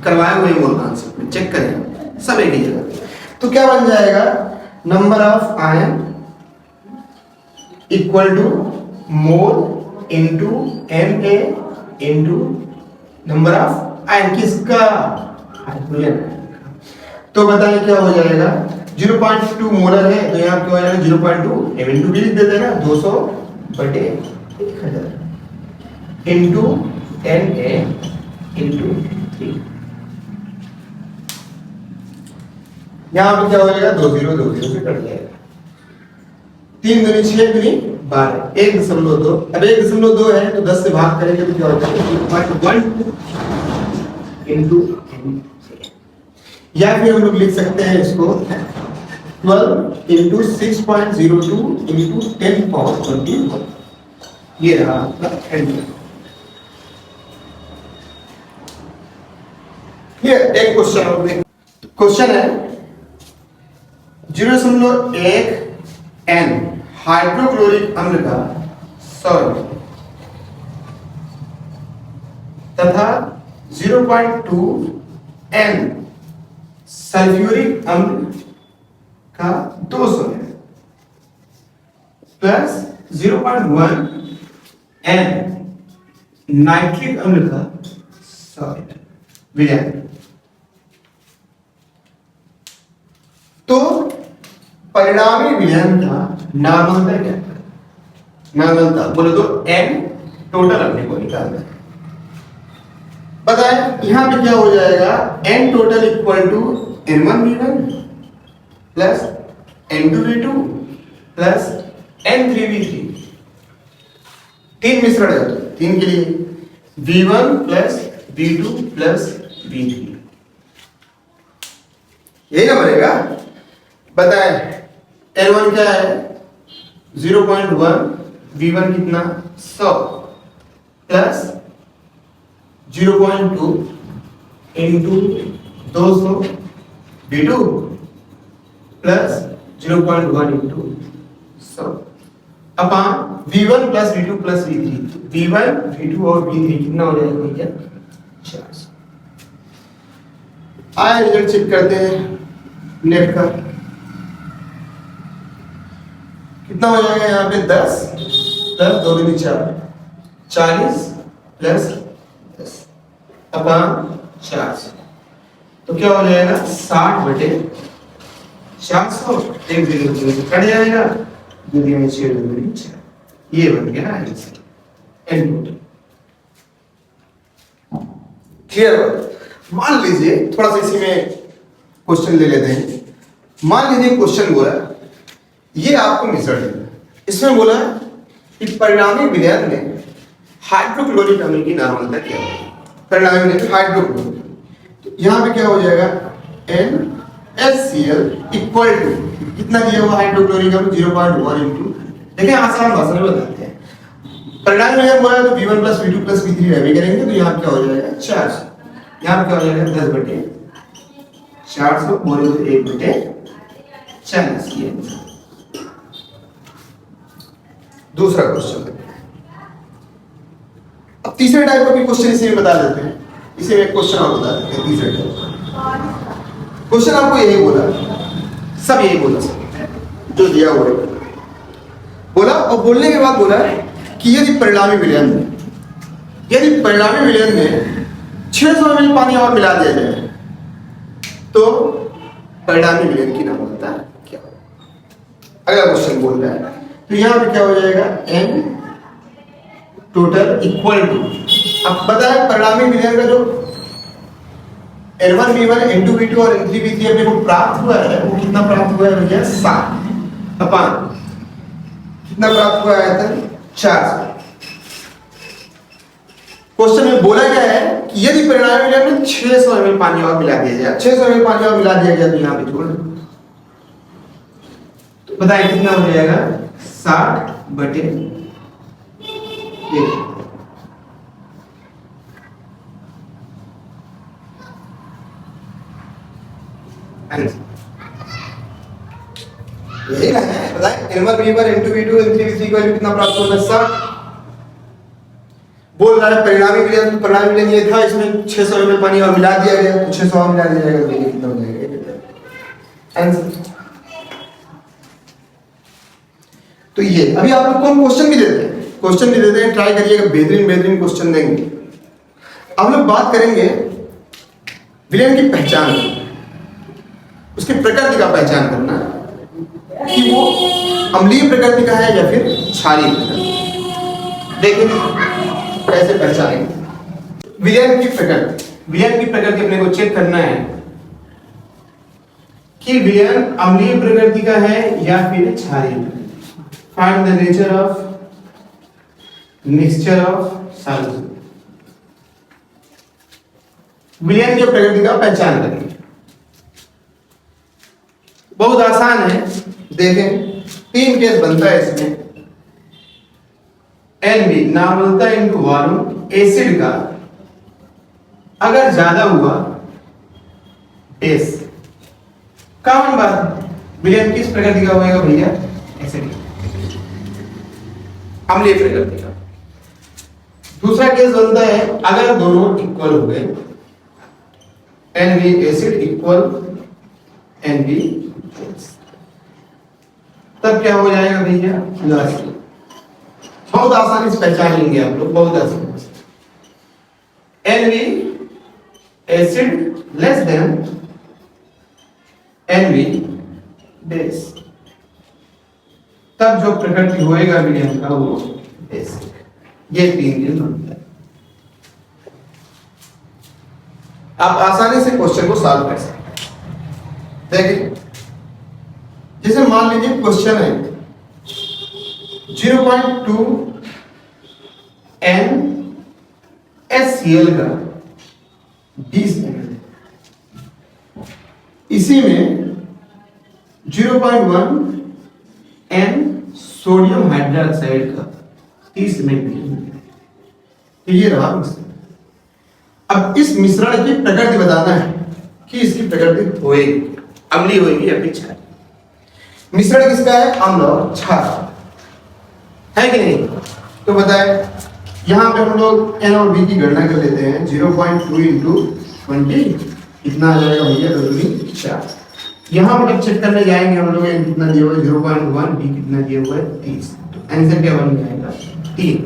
S1: करवाए हुए मोल कॉन्सेप्ट में चेक करें, सब एक ही जगह। तो क्या बन जाएगा, number of ion equal to mole into Na into number of ion किसका, हाइड्रोजन। तो बताइए क्या हो जाएगा, 0.2 मोलर है तो यहाँ क्या हो जाएगा 0.2 m इंटू भी लिख देते हैं ना, 200 बटे 1000 इंटू Na इंटू 3। यहाँ पे क्या हो जाएगा 2 0 2 0 से कट जाएगा, 3 दूनी 6 दूनी 12, 1.2। अब 1.2 है तो 10 से भाग करेंगे तो क्या हो जाएगा 1 इंटू, या फिर हम लोग लिख सकते हैं इसको 12 इंटू 6.02 इंटू 10 पावर 21। ये रहा आपका आंसर। ये एक क्वेश्चन और क्वेश्चन है 0.1 N हाइड्रोक्लोरिक अम्ल का सॉल्ट तथा 0.2 N सल्फ्यूरिक अम्ल का 200 प्लस 0.1 N नाइट्रिक अम्ल का सॉल्ट विलयन। तो परिणामी विलयन का नार्मलता क्या है, नार्मलता बोले तो N टोटल अपने को निकालना है। बताएं यहां पे क्या हो जाएगा, N total equal to N1V1 plus N2V2 plus N3V3। 3 मिश्रण है तो 3 के लिए V1 plus V2 plus V3, यही ना बनेगा। बताएं N1 क्या है 0.1, V1 कितना 100 plus 0.2 into 200 V2 plus 0.1 into 100 अपान V1 plus V2 plus V3। V1 V2 और V3 कितना हो जाएगा भैया 400। आए रिजल्ट चेक करते हैं नेट का, कितना हो जाएगा यहाँ पे 10 प्लस 2 दूनी 4, 40 प्लस 10 अपान 400। तो क्या हो जाएगा 60 बटे 400, एक दिन से कट जाएगा, दूसरी में 6 दूनी 4, ये बन गया आंसर N टोटल। क्लियर। मान लीजिए थोड़ा सा इसी में क्वेश्चन ले लेते हैं। मान लीजिए क्वेश्चन बोला ये आपको मिश्रण देना, इसमें बोला कि परिणामी विलयन में हाइड्रोक्लोरिक अम्ल की नार्मलता क्या है, परिणामी विलयन हाइड्रोक्लोरिक। तो यहाँ पे क्या हो जाएगा NaCl इक्वल टू कितना दिया हुआ हाइड्रोक्लोरिक अम्ल 0.1 इंटू, देखिए आसान भाषा में बताते हैं। परिणामी विलयन बोला तो V1 plus V2 plus V3 रह करेंगे तो यहाँ क्या हो जाएगा 400, यहाँ क्या हो जाएगा 10 बटे 400 बोले तो 1 बटे 40। ये दूसरा क्वेश्चन। अब तीसरे टाइप का भी क्वेश्चन इसी में बता देते हैं, इसी में एक क्वेश्चन और बता देते हैं। तीसरे टाइप क्वेश्चन आपको यही बोला, सब यही बोला जो दिया हुआ है बोला, और बोलने के बाद बोला कि यदि परिणामी विलयन में 600 ml पानी और मिला दिया जाए तो परिणामी विलयन की नार्मलता क्या होगा। अगला क्वेश्चन बोल रहा है तो यहां पे क्या हो जाएगा N टोटल इक्वल टू, अब बताएं परिणामी विलयन का जो N1V1 N2V2 और N3V3 अपने को प्राप्त हुआ है वो कितना प्राप्त हुआ है भैया 7 अपान कितना प्राप्त हुआ है 400। क्वेश्चन में बोला गया है कि यदि परिणामी विलयन में 600 ml पानी और मिला दिया जाए, 600 ml पानी और मिला दिया गया तो यहाँ पे छोड़, तो बताइए कितना हो जाएगा, 60/1। यही ना है, बताइए एनमल वीवर इनटू V2 N3V3 को कितना प्राप्त होगा, 60। बोल रहा है परिणामी विलयन, तो परिणामी विलयन ये था, इसमें 600 ml पानी और मिला दिया गया, तो 600 और मिला दिया जाएगा तो ये कितना हो जाएगा आंसर। तो ये अभी आप लोग को क्वेश्चन भी देते हैं, ट्राई करिएगा, बेहतरीन क्वेश्चन देंगे। अब लोग बात करेंगे विलयन की पहचान, उसकी प्रकृति का पहचान करना कि वो अम्लीय प्रकृति का है या फिर क्षारीय प्रकृति। देखिए कैसे पहचानेंगे विलयन की प्रकृति अपने को चेक करना है कि विलयन अम्लीय प्रकृति का है या फिर क्षारीय प्रकृति। Find the nature of mixture of solution. विलयन की प्रकृति का पहचान करेंगे, बहुत आसान है। देखें 3 केस बनता है इसमें, NB नार्मलता इनटू वॉल्यूम एसिड का अगर ज्यादा हुआ बेस, कॉमन बात। विलयन किस प्रकृति का होगा भैया, एसिड, अम्लीय प्रकृति का। दूसरा केस बनता है अगर दोनों इक्वल हो गए, NB एसिड इक्वल NB, तब क्या हो जाएगा भैया, एसिड। बहुत आसानी से पहचान लेंगे आप लोग, बहुत आसानी से। NB acid less than NB base, तब जो प्रकृति होएगा विलयन का वो बेसिक। ये 3 केस बनता है। आप आसानी से क्वेश्चन को सॉल्व कर सकते हैं। देखिए जैसे मान लीजिए क्वेश्चन है 0.2 NaCl का 20 ml, इसी में 0.1 N सोडियम हाइड्रोक्साइड का 30 ml। तो ये रहा मिश्रण। अब इस मिश्रण की प्रकृति बताना है कि इसकी प्रकृति होएगी, अम्लीय होएगी या फिर क्षारीय। मिश्रण किसका है, अम्ल और क्षार है कि नहीं। तो बताएं, यहां पे हम लोग N और V की गणना कर लेते हैं। 0.2 इंटू 20 कितना आ जाएगा भैया, 2 4। यहां पर जब चेक करने जाएंगे हम लोग N कितना दिया हुआ है 0.1, V कितना दिया हुआ है 30, तो आंसर क्या बन जाएगा 3।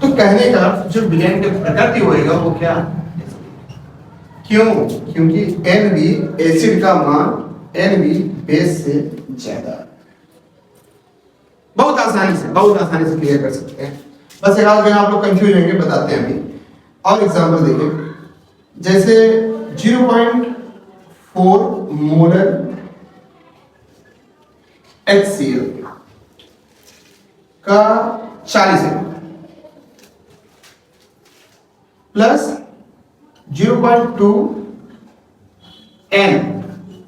S1: तो कहने का जो विलयन की प्रकृति होएगा वो क्या, क्यों, क्योंकि NB एसिड का मान NB बेस से ज्यादा। बहुत आसानी से क्लियर कर सकते हैं। बस एक आध आप लोग कंफ्यूज होंगे, बताते हैं अभी। और एग्जांपल देखिए, जैसे 0.4 मोलर HCl का 40 ml plus 0.2 N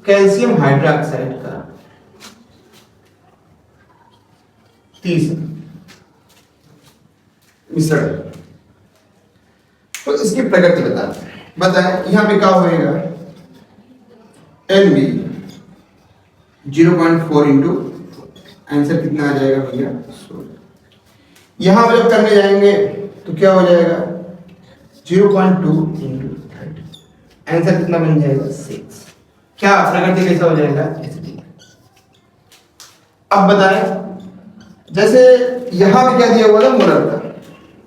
S1: calcium hydroxide का 30 मिश्रण। तो इसकी प्रकृति बताएं। यहां पे क्या होएगा, NB 0.4 इंटू, आंसर कितना आ जाएगा भैया 16। यहां पे जब करने जाएंगे तो क्या हो जाएगा 0.2 इंटू 30, आंसर कितना बन जाएगा 6। क्या प्रकृति कैसा हो जाएगा, एसिडिक। अब बताएं, जैसे यहां पे क्या दिया हुआ था, मोलरता।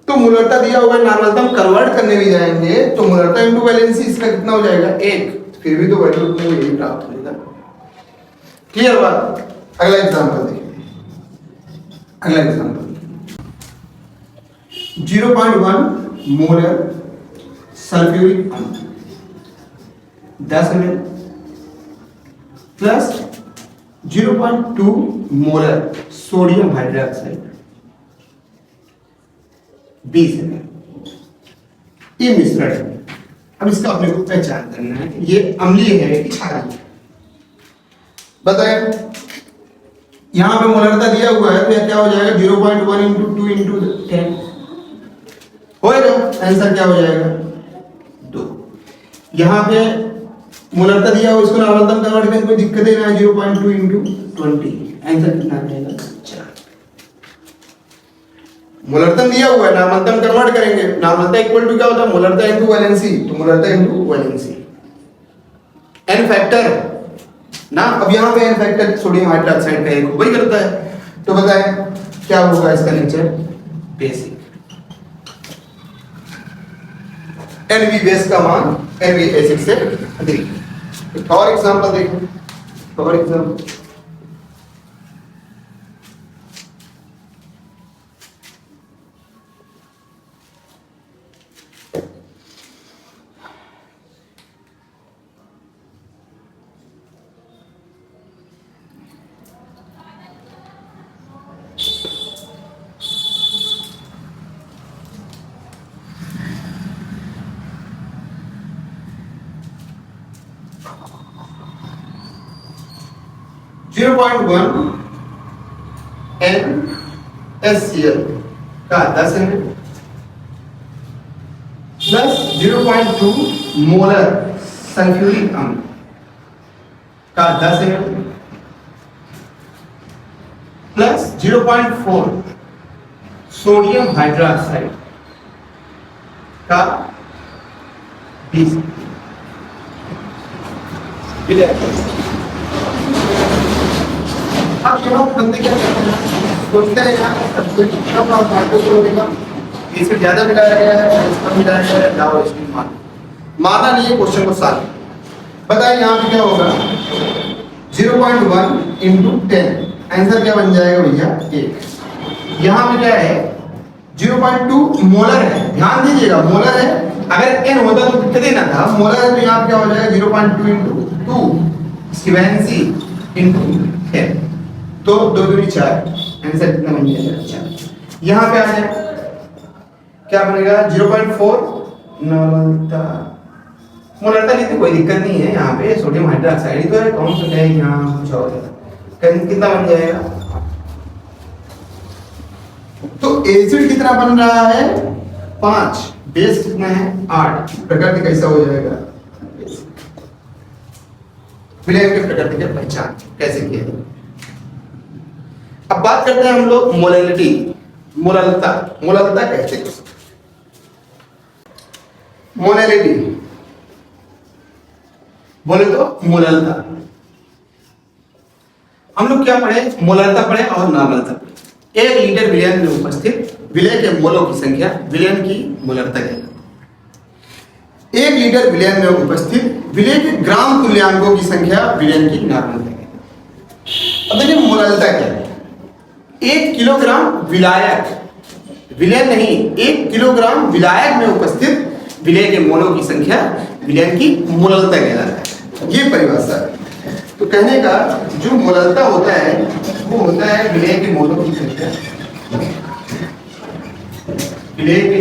S1: तो मोलरता दिया हुआ है, नॉर्मलता हम कन्वर्ट करने भी जाएंगे तो मोलरता इनटू वैलेंसी इसका कितना हो जाएगा 1, फिर भी तो वैल्यू उतनी यही प्राप्त होगा। क्लियर बात। अगला एग्जांपल देखिए, अगला एग्जांपल 0.1 मोलर सल्फ्यूरिक अम्ल 10 ml plus 0.2 molar sodium hydroxide 20 ml। ये मिश्रण है। अब इसका अपने को पहचान करना है, ये अम्लीय है कि क्षारीय। बताएं, यहां पे मोलरता दिया हुआ है तो यह क्या हो जाएगा 0.1 इंटू 2 इंटू 10 होएगा। आंसर क्या हो जाएगा 2। यहां पे मोलरता दिया हुआ, इसको नामांतन कन्वर्ट करने में कोई दिक्कत ही ना है, 0.2 इंटू 20 आंसर कितना आ जाएगा 4। मोलरता दिया हुआ है, नामांतन कन्वर्ट करेंगे, नामांतन इक्वल टू क्या होता है मोलरता इनटू वैलेंसी, तो मोलरता इनटू वैलेंसी एन फैक्टर ना। अब यहाँ पे एन फैक्टर सोडियम हाइड्रोक्साइड का एक वही करता है, तो बताएं क्या होगा इसका नेचर बेसिक। एनवी बेस का मान एनवी एसिड से अधिक। एक और एग्जांपल देखो, और एग्जांपल 0.1 NaCl का 10 ml प्लस 0.2 मोलर सल्फ्यूरिक अम्ल का 10 ml प्लस 0.4 सोडियम हाइड्रोक्साइड का 20 अब दोनों बंदे क्या करते हैं, सोचते हैं यार इसमें ज्यादा मिलाया गया है, इसमें मिलाया गया है, जाओ इसमें माना नहीं है क्वेश्चन को साथ। बताइए यहाँ पे क्या होगा 0.1 इंटू 10 आंसर क्या बन जाएगा भैया 1। यहाँ पे क्या है 0.2 मोलर है, ध्यान दीजिएगा मोलर है, अगर n होता तो कितने देना था, मोलर है तो यहाँ पे क्या हो जाएगा 0.2 इंटू 2 इसकी वैलेंसी इंटू 10 तो 2 दूनी 4 आंसर कितना बन जाएगा 4। यहाँ पे आ जाए क्या बनेगा 0.4 मोलरता, मोलरता नहीं तो कोई दिक्कत नहीं है, यहाँ पे सोडियम हाइड्रोक्साइड तो है, कौन सा है यहाँ कुछ और है, कितना बन जाएगा। तो एसिड कितना बन रहा है 5, बेस कितना है 8, प्रकृति कैसा हो जाएगा। विलयन के प्रकृति की पहचान कैसे किया जाए। अब बात करते हैं हम लोग मोलैलिटी, मोलरता, मोलरता कहते हैं मोलैलिटी बोले तो मोलरता। हम लोग क्या पढ़े, मोलरता पढ़े और नॉर्मलता पढ़े। 1 लीटर विलयन में उपस्थित विलय के मोलों की संख्या विलयन की मोलरता कहलाती है। 1 लीटर विलयन में उपस्थित विलय के ग्राम तुल्यांकों की संख्या विलयन की नॉर्मलता कहलाती है। अब देखिए मोलरता क्या है, 1 किलोग्राम विलायक, विलयन नहीं 1 किलोग्राम विलायक में उपस्थित विलय के मोलों की संख्या विलयन की मोलरता कहलाता है, ये परिभाषा है। तो कहने का जो मोलरता होता है वो होता है विलय के मोलों की संख्या, विलय के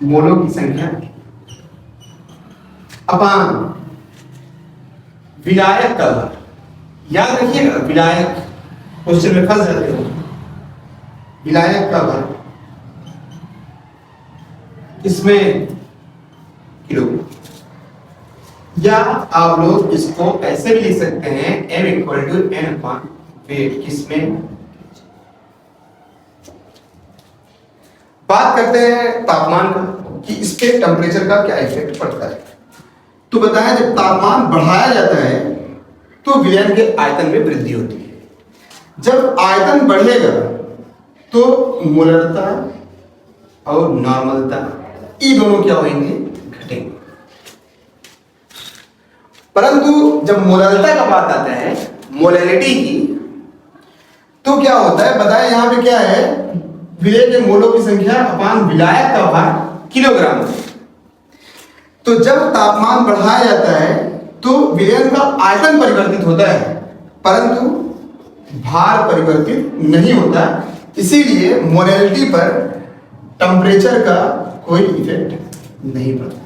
S1: मोलों की संख्या अपान विलायक का भार। याद रखिएगा विलायक क्वेश्चन में फंस जाते हो, विलायक का भार इसमें किलो, या आप लोग इसको ऐसे भी लिख सकते हैं m equal to n upon weight. किसमें बात करते हैं तापमान का कि इस पे टेम्परेचर का क्या इफेक्ट पड़ता है। तो बताया जब तापमान बढ़ाया जाता है तो विलयन के आयतन में वृद्धि होती है। जब आयतन बढ़ेगा तो मोलरता और नॉर्मलता ये दोनों क्या होंगे, घटेंगे। परंतु जब मोलरता का बात आता है मोलैलिटी की, तो क्या होता है बताएं, यहां पे क्या है विलय के मोलों की संख्या अपान विलायक का भार किलोग्राम। तो जब तापमान बढ़ाया जाता है तो विलयन का आयतन परिवर्तित होता है परंतु भार परिवर्तित नहीं होता, इसीलिए मोलैलिटी पर टेम्परेचर का कोई इफेक्ट नहीं पड़ता।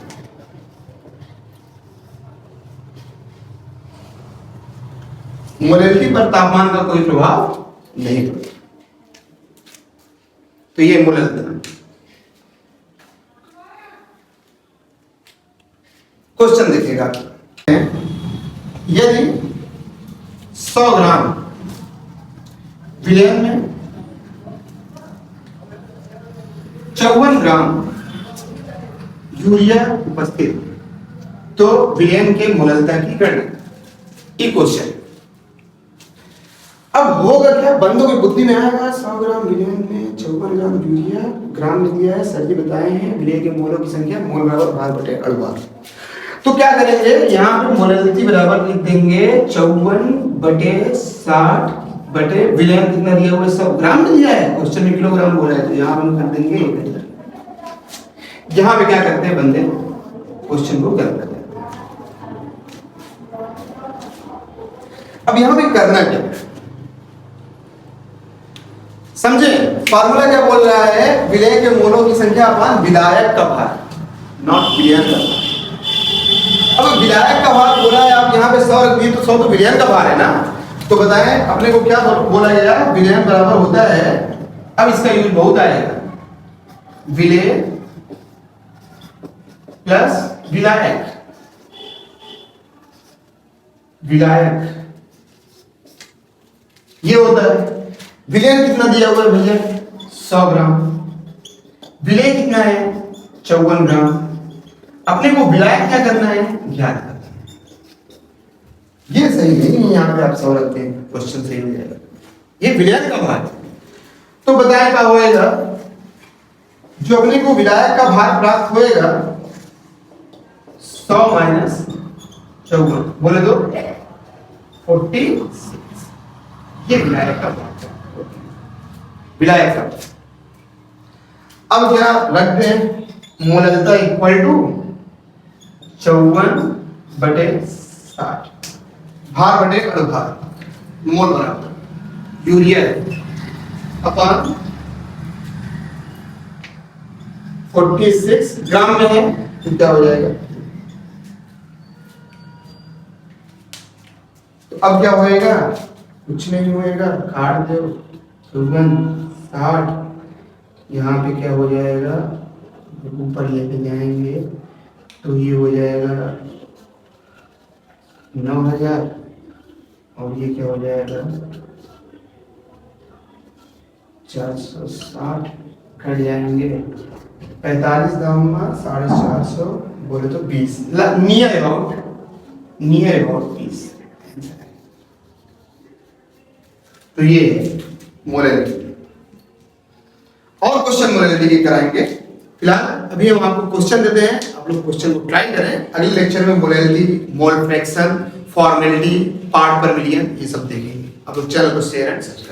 S1: मोलैलिटी पर तापमान का कोई प्रभाव नहीं पड़ता। तो ये मोलल था। क्वेश्चन देखिएगा, यदि 100 ग्राम विलयन में 54 ग्राम यूरिया उपस्थित, तो विलयन के मोललता की गणना। ये क्वेश्चन। अब होगा क्या, बंदों की बुद्धि में आएगा 100 ग्राम विलयन में 54 ग्राम यूरिया, ग्राम लिख दिया है, सर जी बताए हैं विलय के मोलों की संख्या मोल बराबर भार बटे अणुभार। तो क्या करेंगे, यहाँ पे मोलैलिटी बराबर लिख देंगे 54 बटे 60 बटे विलयन कितना दिया हुआ है, 100 ग्राम में दिया है, क्वेश्चन में किलोग्राम बोला है, तो यहाँ हम कर देंगे 1000। यहाँ पे क्या करते हैं बंदे, क्वेश्चन को कर देते हैं। अब यहाँ पे करना क्या है समझे, फार्मूला क्या बोल रहा है, विलय के मोलों की संख्या अपान विलायक का भार, नॉट विलयन का भार। अब विलायक का भार बोला है, आप यहाँ पे 100 रख दिए तो 100 तो विलयन का भार है ना, तो बताएं अपने को क्या बोला गया, विलयन बराबर होता है, अब इसका यूज बहुत आएगा, विलय प्लस विलायक, विलायक ये होता है। विलयन कितना दिया हुआ है भैया 100 ग्राम, विलय कितना है 54 ग्राम, अपने को विलायक क्या करना है ज्ञात करना है। ये सही नहीं है, यहाँ पे आप 100 रखते हैं, क्वेश्चन सही हो जाएगा। ये विलयन का भार, तो बताएं क्या होएगा, जो अपने को विलायक का भार प्राप्त होएगा 100 माइनस 54 बोले तो 46, ये विलायक का भार, विलायक का। अब क्या रख दें, मोललता इक्वल टू 54 बटे 60, भार बटे अणुभार, मोल बराबर यूरिया अपन 46 ग्राम में है, तो क्या हो जाएगा, तो अब क्या होएगा, कुछ नहीं होएगा, काट दो 60, यहाँ पे क्या हो जाएगा, ऊपर लेके जाएंगे तो ये हो जाएगा 9000, और ये क्या हो जाएगा 460, कट जाएंगे 45 दाऊंगा 450, बोले तो 20, नियर अबाउट 20। तो ये मोलैलिटी। और क्वेश्चन मोलैलिटी के कराएंगे, फिलहाल अभी हम आपको क्वेश्चन देते हैं, आप लोग क्वेश्चन को ट्राई करें। अगले लेक्चर में molality, mole fraction, formality, part पर मिलियन, ये सब देखेंगे। आप लोग चैनल को शेयर एंड सब्सक्राइब